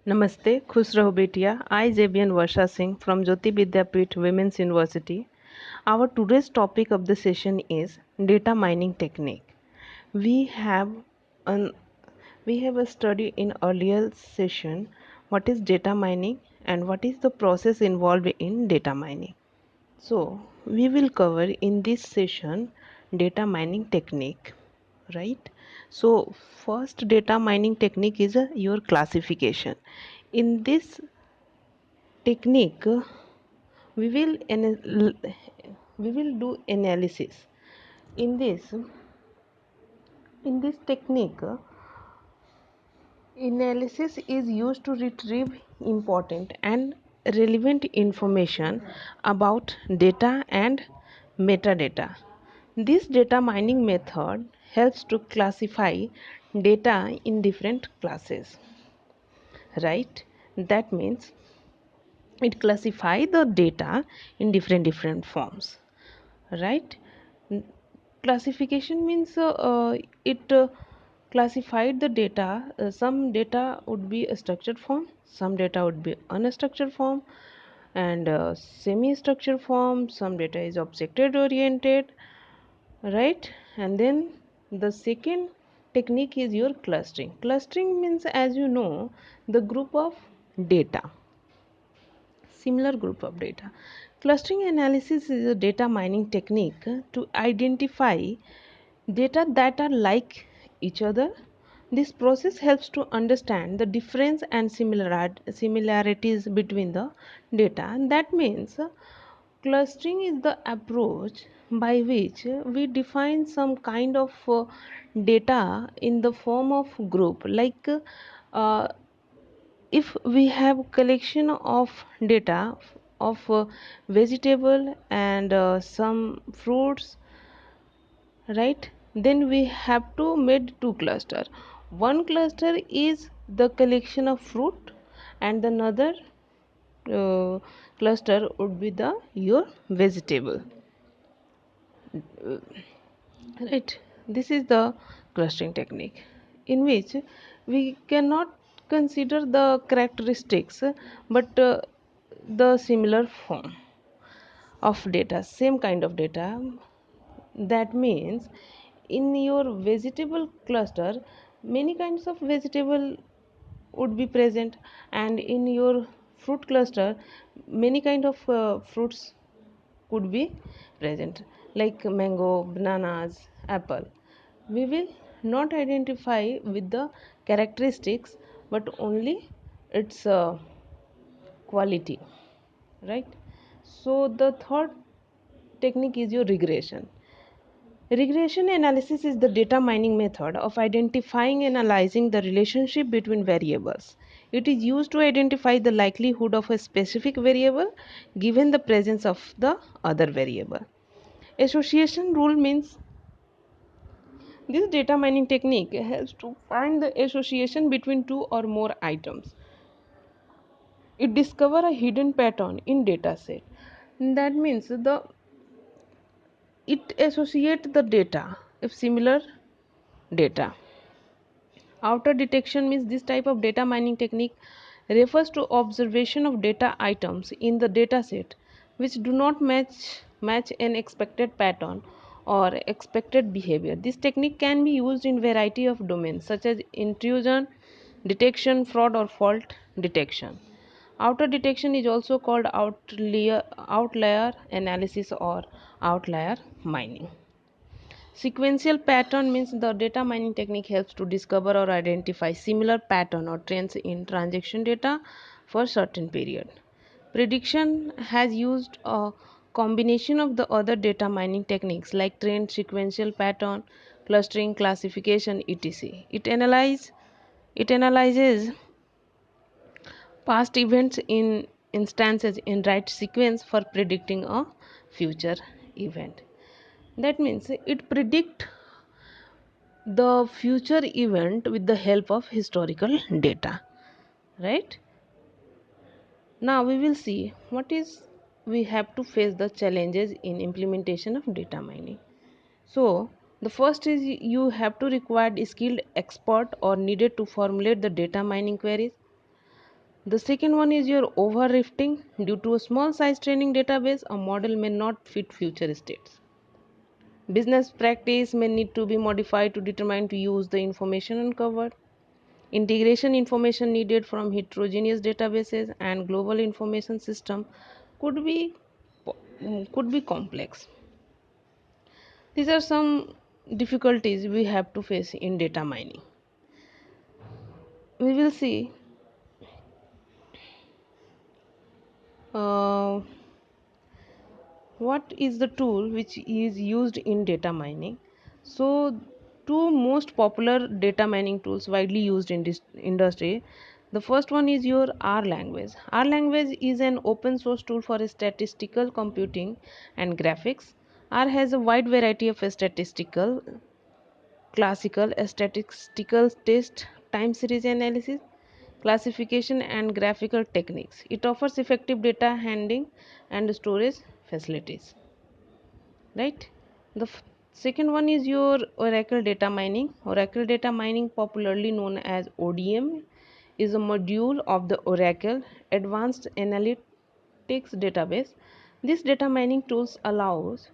Namaste, खुश रहो बेटिया. I, Zebian Varsha Singh from Jyoti Vidyapeeth Women's University. Our today's topic of the session is data mining technique. We have an we have a study in earlier session what is data mining and what is the process involved in data mining. So we will cover in this session data mining technique, right? So first data mining technique is your classification. In this technique we will we will do analysis. In this technique analysis is used to retrieve important and relevant information about data and metadata. This data mining method helps to classify data in different classes, right? That means it classify the data in different forms, right? Classification means it classified the data. Some data would be a structured form, some data would be unstructured form, and semi structured form. Some data is object oriented, right? And then the second technique is your clustering means, as you know, the group of data, similar group of data. Clustering analysis is a data mining technique to identify data that are like each other. This process helps to understand the difference and similarities between the data. And that means clustering is the approach by which we define some kind of data in the form of group, like if we have collection of data of vegetable and some fruits, right? Then we have to made two cluster. One cluster is the collection of fruit and another cluster would be the your vegetable, right? This is the clustering technique in which we cannot consider the characteristics but the similar form of data, same kind of data. That means in your vegetable cluster many kinds of vegetable would be present, and in your fruit cluster many kind of fruits could be present, like mango, bananas, apple. We will not identify with the characteristics but only its quality, right? So the third technique is your regression. Regression analysis is the data mining method of identifying and analyzing the relationship between variables. It is used to identify the likelihood of a specific variable given the presence of the other variable. Association rule means this data mining technique helps to find the association between two or more items. It discovers a hidden pattern in data set. That means it associates the data if similar data. Outer detection means this type of data mining technique refers to observation of data items in the dataset which do not match an expected pattern or expected behavior. This technique can be used in variety of domains such as intrusion detection, fraud, or fault detection. Outer detection is also called outlier analysis or outlier mining. Sequential pattern means the data mining technique helps to discover or identify similar pattern or trends in transaction data for certain period. Prediction has used a combination of the other data mining techniques like trend, sequential pattern, clustering, classification, etc. It analyzes past events in instances in right sequence for predicting a future event. That means it predict the future event with the help of historical data, right? Now we will see what is we have to face the challenges in implementation of data mining. So the first is you have to require skilled expert or needed to formulate the data mining queries. The second one is your overrifting. Due to a small size training database, a model may not fit future states. Business practice may need to be modified to determine to use the information uncovered. Integration information needed from heterogeneous databases and global information system could be complex. These are some difficulties we have to face in data mining. We will see uh, what is the tool which is used in data mining. So two most popular data mining tools widely used in this industry. The first one is your R language. R language is an open source tool for statistical computing and graphics. R has a wide variety of statistical, classical, statistical test, time series analysis, classification, and graphical techniques. It offers effective data handling and storage facilities. Right. The second one is your Oracle data mining. Oracle data mining, popularly known as ODM, is a module of the Oracle Advanced Analytics database. This data mining tools allows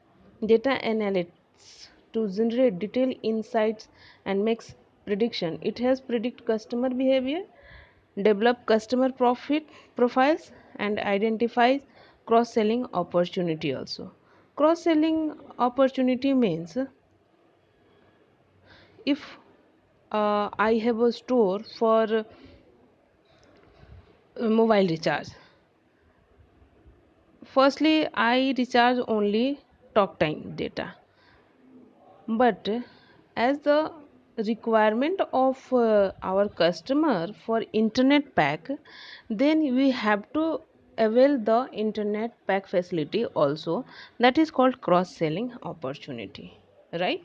data analysts to generate detailed insights and makes prediction. It has predict customer behavior, develop customer profit profiles, and identifies cross selling opportunity. Also, cross selling opportunity means if I have a store for mobile recharge. Firstly, I recharge only talk time data, but as the requirement of our customer for internet pack, then we have to avail the internet pack facility also. That is called cross selling opportunity, right?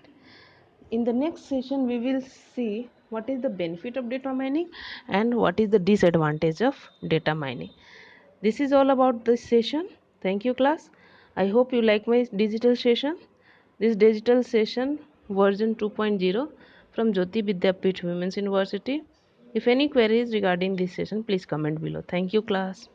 In the next session we will see what is the benefit of data mining and what is the disadvantage of data mining. This is all about this session. Thank you, class. I hope you like my digital session. This digital session version 2.0 from Jyoti Vidyapeeth Women's University. If any queries regarding this session, please comment below. Thank you, class.